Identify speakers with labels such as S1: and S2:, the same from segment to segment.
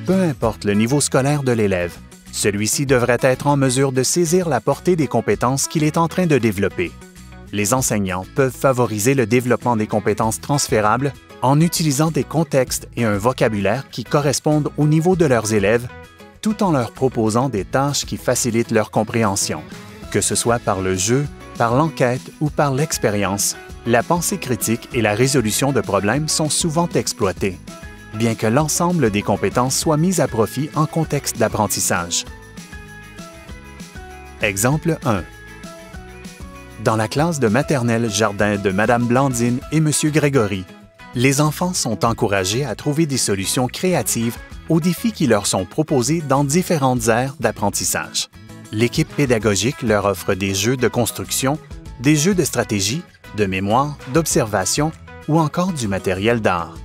S1: Peu importe le niveau scolaire de l'élève, celui-ci devrait être en mesure de saisir la portée des compétences qu'il est en train de développer. Les enseignants peuvent favoriser le développement des compétences transférables en utilisant des contextes et un vocabulaire qui correspondent au niveau de leurs élèves, tout en leur proposant des tâches qui facilitent leur compréhension. Que ce soit par le jeu, par l'enquête ou par l'expérience, la pensée critique et la résolution de problèmes sont souvent exploitées, bien que l'ensemble des compétences soient mises à profit en contexte d'apprentissage. Exemple 1. Dans la classe de maternelle jardin de Madame Blandine et Monsieur Grégory, les enfants sont encouragés à trouver des solutions créatives aux défis qui leur sont proposés dans différentes aires d'apprentissage. L'équipe pédagogique leur offre des jeux de construction, des jeux de stratégie, de mémoire, d'observation ou encore du matériel d'art.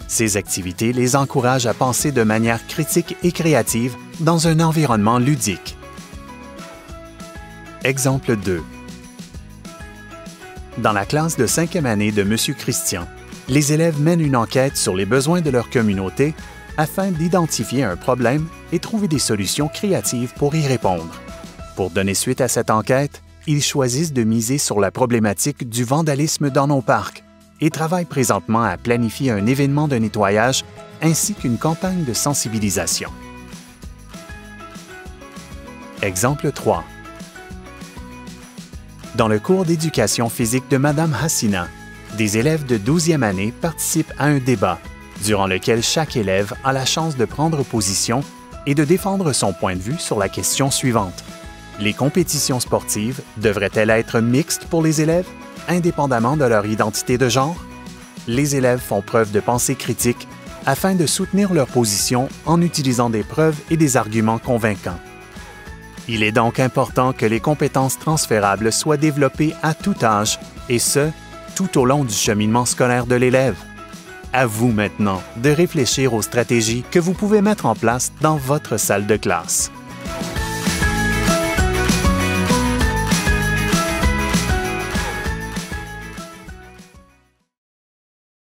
S1: Ces activités les encouragent à penser de manière critique et créative dans un environnement ludique. Exemple 2. Dans la classe de 5e année de Monsieur Christian, les élèves mènent une enquête sur les besoins de leur communauté afin d'identifier un problème et trouver des solutions créatives pour y répondre. Pour donner suite à cette enquête, ils choisissent de miser sur la problématique du vandalisme dans nos parcs et travaillent présentement à planifier un événement de nettoyage ainsi qu'une campagne de sensibilisation. Exemple 3. Dans le cours d'éducation physique de Madame Hassina, des élèves de 12e année participent à un débat, durant lequel chaque élève a la chance de prendre position et de défendre son point de vue sur la question suivante. Les compétitions sportives devraient-elles être mixtes pour les élèves, indépendamment de leur identité de genre? Les élèves font preuve de pensée critique afin de soutenir leur position en utilisant des preuves et des arguments convaincants. Il est donc important que les compétences transférables soient développées à tout âge, et ce, tout au long du cheminement scolaire de l'élève. À vous maintenant de réfléchir aux stratégies que vous pouvez mettre en place dans votre salle de classe.